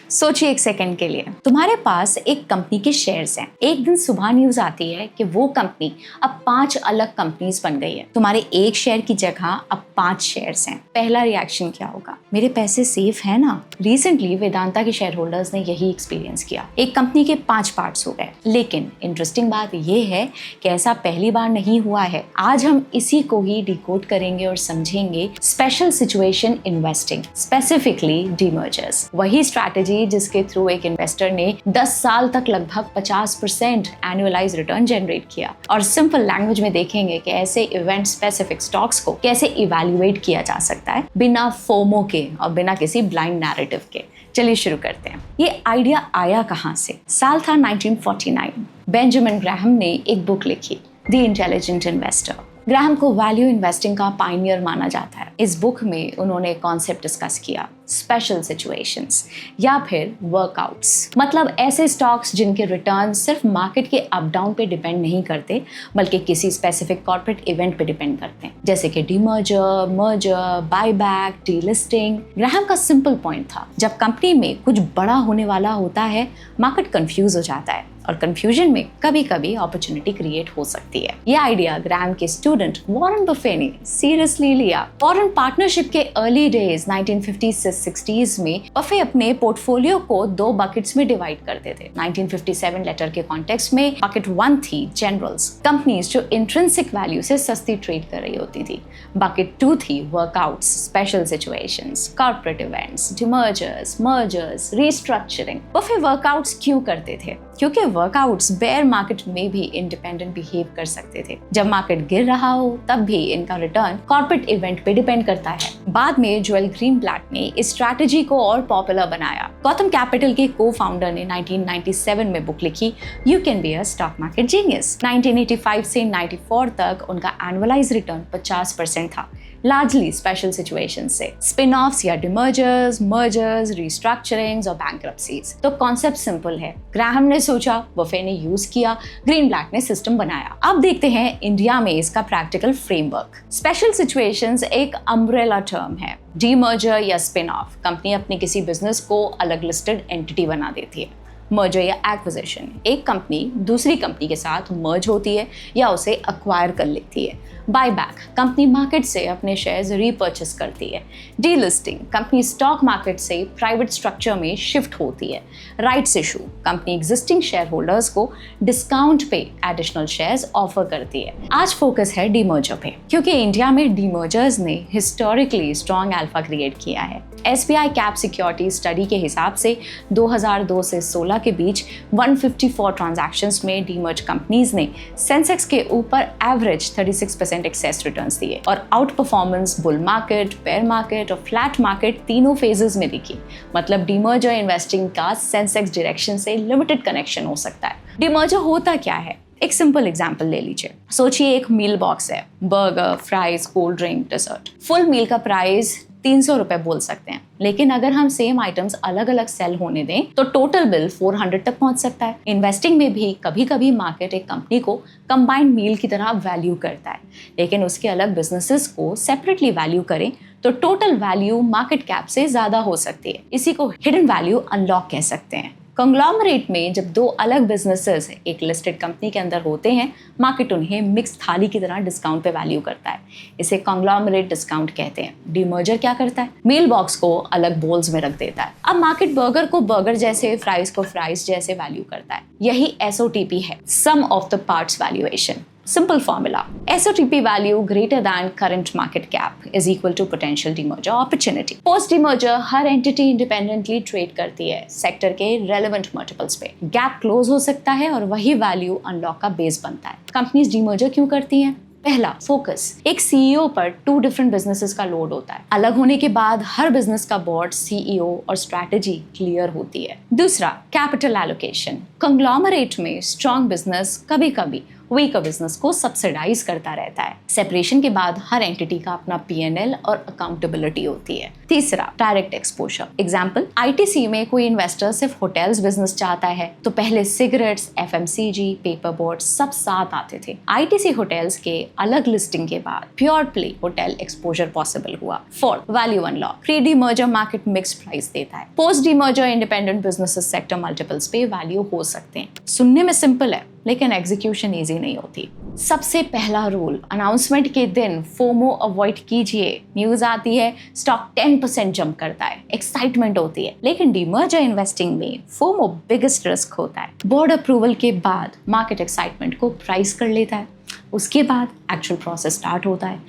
सोचिए एक सेकंड के लिए, तुम्हारे पास एक कंपनी के शेयर्स हैं। एक दिन सुबह न्यूज आती है कि वो कंपनी अब 5 अलग कंपनीज बन गई है। तुम्हारे एक शेयर की जगह अब 5 शेयर्स हैं। पहला रिएक्शन क्या होगा? मेरे पैसे सेफ है ना? रिसेंटली वेदांता के शेयर होल्डर्स ने यही एक्सपीरियंस किया। एक कंपनी के 5 पार्ट्स हो गए। लेकिन इंटरेस्टिंग बात ये है कि ऐसा पहली बार नहीं हुआ है। आज हम इसी को ही डिकोड करेंगे और समझेंगे स्पेशल सिचुएशन इन्वेस्टिंग, स्पेसिफिकली डीमर्जर्स। वही स्ट्रैटेजी जिसके थ्रू एक इन्वेस्टर ने 10 साल तक लगभग 50% एनुअलाइज रिटर्न जनरेट किया। और सिंपल लैंग्वेज में देखेंगे कि ऐसे इवेंट स्पेसिफिक स्टॉक्स को कैसे इवैल्यूएट किया जा सकता है बिना फोमो के और बिना किसी ब्लाइंड नैरेटिव के। चलिए शुरू करते हैं। ये आइडिया आया कहां से? साल था 1949। बेंजामिन ग्राहम ने एक बुक लिखी, द इंटेलिजेंट इन्वेस्टर। ग्राहम को वैल्यू इन्वेस्टिंग का पायनियर माना जाता है। इस बुक में उन्होंने कॉन्सेप्ट डिस्कस किया, स्पेशल सिचुएशंस या फिर वर्कआउट्स। मतलब ऐसे स्टॉक्स जिनके रिटर्न सिर्फ मार्केट के अप डाउन पे डिपेंड नहीं करते बल्कि किसी स्पेसिफिक कॉर्पोरेट इवेंट पे डिपेंड करते हैं, जैसे कि demerger, merger, buyback, delisting. Graham का सिंपल पॉइंट था, जब कंपनी में कुछ बड़ा होने वाला होता है मार्केट कंफ्यूज हो जाता है और कंफ्यूजन में कभी कभी अपॉर्चुनिटी क्रिएट हो सकती है। ये आइडिया ग्राहम के स्टूडेंट वॉरेन बफे ने सीरियसली लिया। वॉरेन पार्टनरशिप के अर्ली डेज 1950s से 60s में बफे अपने पोर्टफोलियो को 2 बकेट्स में डिवाइड करते थे। 1957 लेटर के कॉन्टेक्स्ट में बकेट 1 थी जनरल्स, कंपनीज जो इंट्रिंसिक वैल्यू से सस्ती ट्रेड कर रही होती थी। बकेट 2 थी workouts, special situations, corporate events, demergers, mergers, restructuring. Buffett workouts क्यों करते थे? क्योंकि वर्कआउट्स बेयर मार्केट में भी इंडिपेंडेंट बिहेव कर सकते थे। जब मार्केट गिर रहा हो तब भी इनका रिटर्न कॉर्पोरेट इवेंट पे डिपेंड करता है। बाद में जोएल ग्रीनब्लैट ने इस स्ट्रैटेजी को और पॉपुलर बनाया। गौतम कैपिटल के को-फाउंडर ने 1997 में बुक लिखी, you can be a stock market genius. 1985 से 94 तक उनका एनुअलाइज रिटर्न 50% था, लार्जली स्पेशल सिचुएशन से, स्पिन ऑफ्स या डिमर्जर्स, मर्जर्स, रीस्ट्रक्चरिंग्स और बैंक्रप्सीज। तो कॉन्सेप्ट सिंपल है। ग्राहम ने सोचा, बफे ने यूज किया, ग्रीनब्लैट ने सिस्टम बनाया। अब देखते हैं इंडिया में इसका प्रैक्टिकल फ्रेमवर्क। स्पेशल सिचुएशंस एक अम्ब्रेला टर्म है। डीमर्जर या स्पिन ऑफ, कंपनी अपनी किसी बिजनेस को अलग लिस्टेड एंटिटी बना देती है। मर्जर या एक्विजिशन, एक कंपनी दूसरी कंपनी के साथ मर्ज होती है या उसे अक्वायर कर लेती है। बायबैक, कंपनी मार्केट से अपने शेयर्स रीपर्चेस करती है। डीलिस्टिंग, कंपनी स्टॉक मार्केट से प्राइवेट स्ट्रक्चर में शिफ्ट होती है। Rights issue, company existing share holders को डिस्काउंट पे एडिशनल शेयर्स ऑफर करती है। आज फोकस है डीमर्जर पे, क्योंकि इंडिया में डीमर्जर्स ने हिस्टोरिकली स्ट्रॉन्ग अल्फा क्रिएट किया है। SBI कैप सिक्योरिटी स्टडी के हिसाब से 2002 से 16 के बीच 154 ट्रांजैक्शंस में डीमर्ज कंपनीज ने सेंसेक्स के ऊपर एवरेज 36% एक्सेस रिटर्न्स दिए और outperformance bull market, bear market और फ्लैट मार्केट तीनों फेजेस में दिखी। मतलब डीमर्जर इन्वेस्टिंग का सेंसेक्स डायरेक्शन से लिमिटेड कनेक्शन हो सकता है। डीमर्जर होता क्या है? एक सिंपल एग्जांपल ले लीजिए। सोचिए एक मील बॉक्स है, burger, fries, cold drink, dessert. Full meal का प्राइस 300 रुपए बोल सकते हैं, लेकिन अगर हम सेम आइटम्स अलग अलग सेल होने दें तो टोटल बिल 400 तक पहुंच सकता है। इन्वेस्टिंग में भी कभी कभी मार्केट एक कंपनी को कंबाइंड मील की तरह वैल्यू करता है, लेकिन उसके अलग बिजनेसेस को सेपरेटली वैल्यू करें तो टोटल वैल्यू मार्केट कैप से ज्यादा हो सकती है। इसी को हिडन वैल्यू अनलॉक कह सकते हैं। कंग्लोमरेट में जब 2 अलग बिजनेसेस एक लिस्टेड कंपनी के अंदर होते हैं, मार्केट उन्हें मिक्स थाली की तरह डिस्काउंट पे वैल्यू करता है। इसे कंग्लोमरेट डिस्काउंट कहते हैं। डीमर्जर क्या करता है? मील बॉक्स को अलग बोल्स में रख देता है। अब मार्केट बर्गर को बर्गर जैसे, फ्राइज को फ्राइज जैसे वैल्यू करता है। यही SOTP है, sum of the parts valuation. Simple formula, SOTP value greater than current market cap is equal to potential demerger opportunity. Post demerger her entity independently trade करती है sector के relevant multiples पे। Gap close हो सकता है और वही value unlock का बेस बनता है। कंपनीज डीमर्जर क्यों करती हैं? पहला, फोकस। एक CEO पर 2 डिफरेंट बिजनेसेस का लोड होता है। अलग होने के बाद हर बिजनेस का बोर्ड, CEO और स्ट्रैटेजी क्लियर होती है। दूसरा, कैपिटल एलोकेशन। कंग्लोमरेट में स्ट्रॉन्ग बिजनेस कभी कभी वीकर बिजनेस को सब्सिडाइज करता रहता है। सेपरेशन के बाद हर एंटिटी का अपना P&L और अकाउंटेबिलिटी होती है। तीसरा, डायरेक्ट एक्सपोजर। एग्जाम्पल, ITC में कोई इन्वेस्टर सिर्फ होटल्स बिजनेस चाहता है तो पहले सिगरेट्स, FMCG, पेपर बोर्ड सब साथ आते थे। ITC होटल्स के अलग लिस्टिंग के बाद pure play hotel exposure possible हुआ। Fourth, value unlock. Pre demerger market mix price देता है। Post demerger independent businesses sector multiples पे वैल्यू हो सकते हैं। सुनने में सिंपल है लेकिन एग्जीक्यूशन इजी नहीं होती। सबसे पहला रूल, अनाउंसमेंट के दिन फोमो अवॉइड कीजिए। न्यूज आती है, स्टॉक 10% जंप करता है, एक्साइटमेंट होती है, लेकिन डीमर्जर इन्वेस्टिंग में फोमो बिगेस्ट रिस्क होता है। बोर्ड अप्रूवल के बाद मार्केट एक्साइटमेंट को प्राइस कर लेता है, उसके बाद एक्चुअल प्रोसेस स्टार्ट होता है।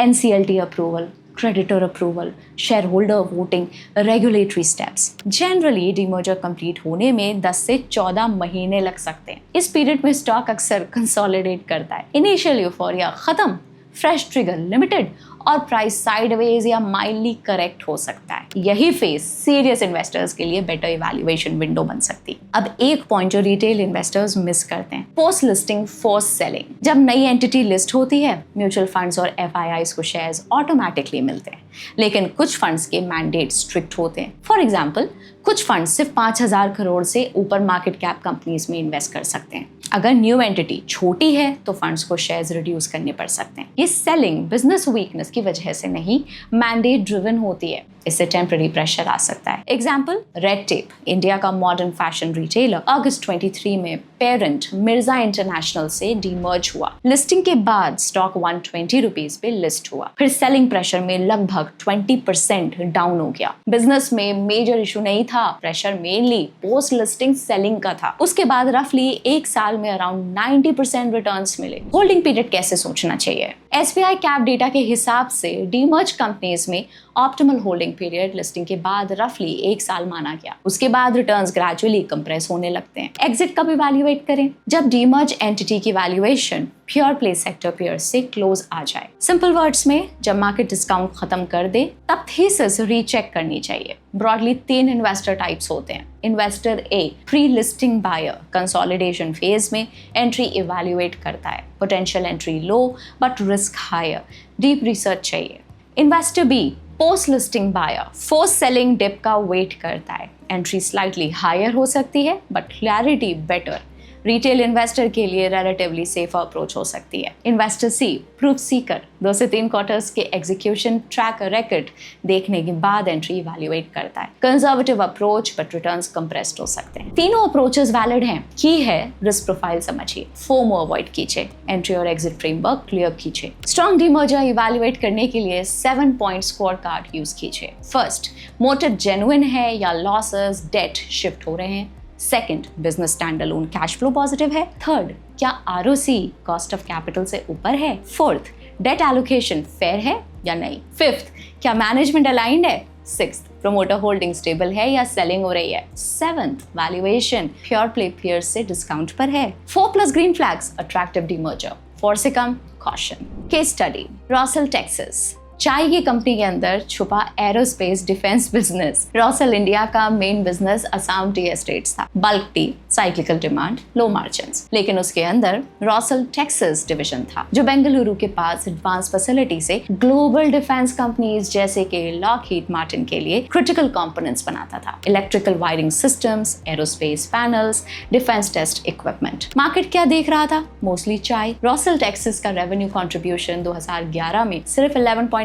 NCLT approval, creditor approval, share holder voting, regulatory steps. Generally demerger complete होने में 10 से 14 महीने लग सकते हैं। इस पीरियड में स्टॉक अक्सर कंसोलिडेट करता है। इनिशियल यूफोरिया खत्म, फ्रेश ट्रिगर लिमिटेड और प्राइस साइडवेज या माइल्डली करेक्ट हो सकता है। यही फेज सीरियस इन्वेस्टर्स के लिए बेटर इवैल्यूएशन विंडो बन सकती है। अब एक पॉइंट जो रिटेल इन्वेस्टर्स मिस करते हैं, पोस्ट लिस्टिंग फोर्स सेलिंग। जब नई एंटिटी लिस्ट होती है, म्यूचुअल फंड्स और FIIs को शेयर्स ऑटोमेटिकली मिलते हैं, लेकिन कुछ फंड्स के मैंडेट स्ट्रिक्ट होते हैं। फॉर एग्जाम्पल, कुछ फंड सिर्फ 5,000 करोड़ से ऊपर मार्केट कैप कंपनीज में इन्वेस्ट कर सकते हैं। अगर न्यू एंटिटी छोटी है तो फंड्स को शेयर्स रिड्यूस करने पड़ सकते हैं। ये सेलिंग बिजनेस वीकनेस की वजह से नहीं, मैंडेट ड्रिवन होती है। इससे टेम्पररी प्रेशर आ सकता है। एग्जाम्पल, रेड टेप, इंडिया का मॉडर्न फैशन रिटेलर, अगस्त 23 में पेरेंट मिर्जा इंटरनेशनल से डीमर्ज हुआ। लिस्टिंग के बाद स्टॉक 120 रुपीज पे लिस्ट हुआ, फिर सेलिंग प्रेशर में लगभग 20% डाउन हो गया। बिजनेस में मेजर इशू नहीं था, pressure mainly post listing selling का था। उसके बाद रफली एक साल में अराउंड 90% रिटर्न्स मिले। होल्डिंग पीरियड कैसे सोचना चाहिए? SBI कैप डेटा के हिसाब से डीमर्ज कंपनीज में ऑप्टिमल होल्डिंग पीरियड लिस्टिंग के बाद रफली एक साल माना गया। उसके बाद रिटर्न्स ग्रेजुअली कंप्रेस होने लगते हैं। एग्जिट कब इवैल्यूएट करें? जब डीमर्ज एंटिटी की valuation pure play sector pairs से क्लोज आ जाए। सिंपल वर्ड्स में, जब मार्केट डिस्काउंट खत्म कर दे तब थीसिस रीचेक करनी चाहिए। ब्रॉडली 3 इन्वेस्टर टाइप्स होते हैं। Investor A, pre listing buyer, consolidation phase में एंट्री इवैल्यूएट करता है। Potential entry low but risk higher, deep research चाहिए। Investor B, post listing buyer, forced selling dip का वेट करता है। एंट्री स्लाइटली हायर हो सकती है but clarity better. Retail investor के लिए रिलेटिवली सेफ अप्रोच हो सकती है। इन्वेस्टर C, प्रूफ सीकर, 2 से 3 क्वार्टर्स के एग्जीक्यूशन ट्रैक रिकॉर्ड देखने के बाद एंट्री इवैल्यूएट करता है। Conservative approach but returns compressed हो सकते हैं। तीनों अप्रोचेस वैलिड हैं। की है रिस्क प्रोफाइल समझिए, फोमो अवॉइड कीजिए, एंट्री और एग्जिट फ्रेमवर्क क्लियर कीजिए। स्ट्रॉन्ग डीमर्जर इवैल्यूएट करने के लिए 7 पॉइंट स्कोर कार्ड यूज कीजिए। फर्स्ट, मोटिव जेन्युइन है या लॉसेस डेट शिफ्ट हो रहे हैं। Second, business standalone cash flow positive है। थर्ड, क्या ROC कॉस्ट ऑफ कैपिटल से ऊपर है। फोर्थ, डेट एलोकेशन फेयर है या नहीं। फिफ्थ, क्या मैनेजमेंट अलाइंड है। सिक्स्थ, प्रोमोटर होल्डिंग स्टेबल है या सेलिंग हो रही है। Seventh, valuation pure play pairs से डिस्काउंट पर है। 4+ ग्रीन फ्लैग्स अट्रैक्टिव डीमर्जर, 4 से कम कॉशन। केस स्टडी, रॉसल टेक्सास, चाय की कंपनी के अंदर छुपा एरोस्पेस डिफेंस बिजनेस। रॉसल इंडिया का main business Assam T estates था। बल्क टी, साइक्लिकल डिमांड, लो मार्जिन्स। लेकिन उसके अंदर रॉसल टेक्सास डिवीजन था जो बेंगलुरु के पास एडवांस फैसिलिटी से ग्लोबल डिफेंस कंपनीज जैसे कि लॉकहीड मार्टिन के लिए क्रिटिकल कंपोनेंट्स बनाता था। Electrical wiring systems, aerospace panels, defence test equipment. Market क्या देख रहा था? मोस्टली चाय। रॉसल टेक्सास का रेवेन्यू कंट्रीब्यूशन 2011 में सिर्फ 11.9%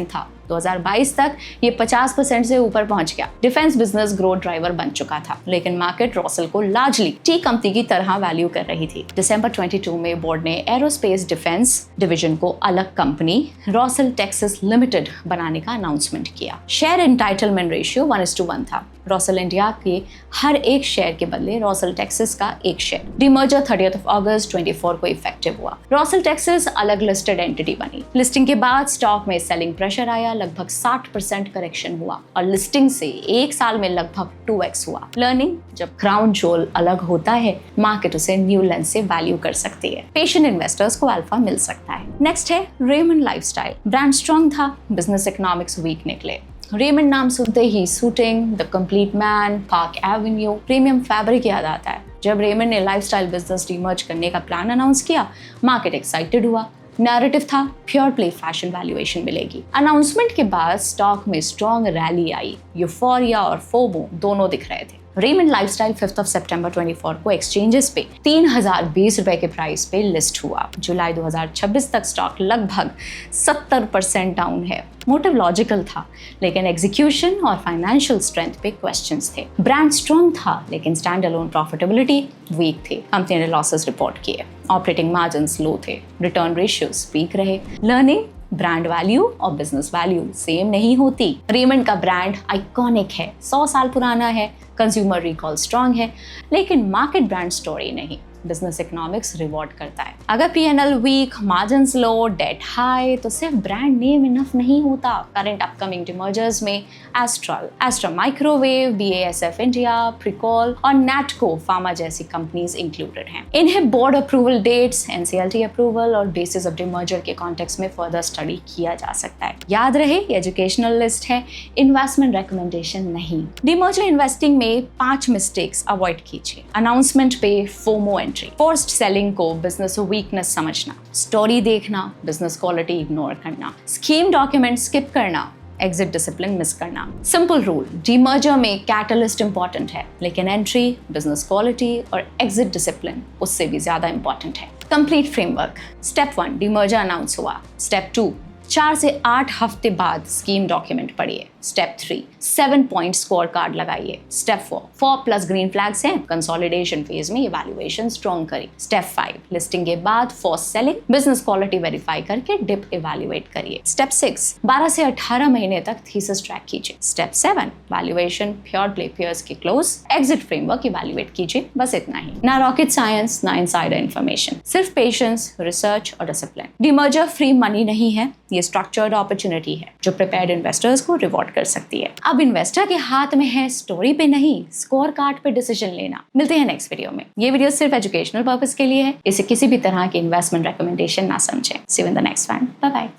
था। 2022 तक ये 50% से ऊपर पहुंच गया। डिफेंस बिजनेस ग्रोथ ड्राइवर बन चुका था, लेकिन मार्केट रॉसल को लार्जली टी कंपनी की तरह वैल्यू कर रही थी। दिसंबर 22 में बोर्ड ने एरोस्पेस डिफेंस डिवीजन को अलग कंपनी रॉसल टेक्सास लिमिटेड बनाने का अनाउंसमेंट किया। शेयर एंटाइटलमेंट रेशियो 1:1 था। रॉसल इंडिया के हर एक शेयर के बदले रॉसल टेक्सास का एक शेयर। डीमर्जर 30 अगस्त 24 को इफेक्टिव हुआ। रॉसल टेक्सास अलग लिस्टेड एंटिटी बनी। लिस्टिंग के बाद स्टॉक में सेलिंग प्रेशर आया, लगभग 60% करेक्शन हुआ और लिस्टिंग से एक साल में लगभग 2x हुआ। लर्निंग, जब क्राउन जोल अलग होता है मार्केट उसे न्यू लेंस से वैल्यू कर सकती है। पेशेंट इन्वेस्टर्स को अल्फा मिल सकता है। नेक्स्ट है रेमंड लाइफस्टाइल। ब्रांड स्ट्रॉन्ग था, बिजनेस इकोनॉमिक्स वीक निकले। रेमंड नाम सुनते ही shooting, the complete man, Park Avenue, premium fabric याद आता है। जब रेमंड ने लाइफस्टाइल बिजनेस डीमर्ज करने का प्लान अनाउंस किया, मार्केट एक्साइटेड हुआ। नैरेटिव था प्योर प्ले फैशन वैल्यूएशन मिलेगी। अनाउंसमेंट के बाद स्टॉक में स्ट्रॉन्ग रैली आई। यूफोरिया और फोमो दोनों दिख रहे थे। रेमंड लाइफस्टाइल 5 सितंबर 24 को एक्सचेंजेस पे 3020 रुपए के प्राइस पे लिस्ट हुआ। जुलाई 2026 तक स्टॉक लगभग 70% डाउन है। मोटिव लॉजिकल था, लेकिन एग्जीक्यूशन और फाइनेंशियल स्ट्रेंथ पे क्वेश्चंस थे। ब्रांड स्ट्रॉन्ग था, लेकिन स्टैंड अलोन प्रॉफिटेबिलिटी वीक थी। कंपनी ने लॉसेस रिपोर्ट किए, ऑपरेटिंग मार्जिन्स लो थे, रिटर्न रेशियोज वीक रहे। लर्निंग, ब्रांड वैल्यू और बिजनेस वैल्यू सेम नहीं होती। रेमंड का ब्रांड आइकॉनिक है, 100 साल पुराना है, कंज्यूमर रिकॉल स्ट्रांग है, लेकिन मार्केट ब्रांड स्टोरी नहीं। बिजनेस इकोनॉमिक्स रिवॉर्ड करता है। अगर P&L वीक, मार्जिन्स लो, डेट हाई, तो सिर्फ ब्रांड नेम इनफ नहीं होता। करंट अपकमिंग डिमर्जर्स में एस्ट्रा माइक्रोवेव, BASF इंडिया, प्रिकॉल और नैटको फार्मा जैसी कंपनीज इंक्लूडेड हैं। इन्हें board approval dates, NCLT approval और बेसिस ऑफ डिमर्जर के कॉन्टेक्स्ट में फर्दर स्टडी किया जा सकता है। याद रहे, ये एजुकेशनल लिस्ट है, इन्वेस्टमेंट रिकमेंडेशन नहीं। डिमर्जर इन्वेस्टिंग में 5 मिस्टेक्स अवॉइड कीजिए। अनाउंसमेंट पे फोमो फोर्स्ड सेलिंग को बिजनेस वीकनेस समझना, स्टोरी देखना, बिजनेस क्वालिटी इग्नोर करना, स्कीम डॉक्यूमेंट स्किप करना, एग्जिट डिसिप्लिन मिस करना। सिंपल रूल, डीमर्जर में कैटलिस्ट इंपॉर्टेंट है, लेकिन एंट्री, बिजनेस क्वालिटी और एग्जिट डिसिप्लिन उससे भी ज्यादा इंपॉर्टेंट है। Complete framework. Step 1, demerger announce हुआ। स्टेप 2, 4 से 8 हफ्ते बाद स्कीम डॉक्यूमेंट पढ़िए। स्टेप 3, 7 पॉइंट स्कोर कार्ड लगाइए। स्टेप 4 प्लस ग्रीन फ्लैग्स हैं, कंसोलिडेशन फेज में इवैल्यूएशन स्ट्रॉन्ग करिए। स्टेप 5, लिस्टिंग के बाद force selling, business quality verify करके डिप इवैल्यूएट करिए। स्टेप 6, 12 से 18 महीने तक थीसिस ट्रैक कीजिए। Step 7, valuation pure play pairs के क्लोज, एग्जिट फ्रेमवर्क इवैल्यूएट कीजिए। बस इतना ही, ना रॉकेट साइंस, ना इनसाइडर इन्फॉर्मेशन, सिर्फ पेशेंस, रिसर्च और डिसिप्लिन। डीमर्जर फ्री मनी नहीं है, ये स्ट्रक्चर्ड अपॉर्चुनिटी है जो प्रिपेयर्ड इन्वेस्टर्स को रिवॉर्ड कर सकती है। अब इन्वेस्टर के हाथ में है स्टोरी पे नहीं, स्कोर कार्ड पे डिसीजन लेना। मिलते हैं नेक्स्ट वीडियो में। ये वीडियो सिर्फ एजुकेशनल पर्पस के लिए है, इसे किसी भी तरह की इन्वेस्टमेंट रिकमेंडेशन ना समझें। See you in the next one. Bye bye.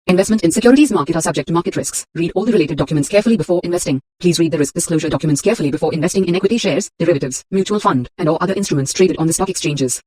Investment in securities market are subject to market risks. Read all the related documents carefully before investing. Please read the risk disclosure documents carefully before investing in equity shares, derivatives, mutual fund, and or other instruments traded on the stock exchanges.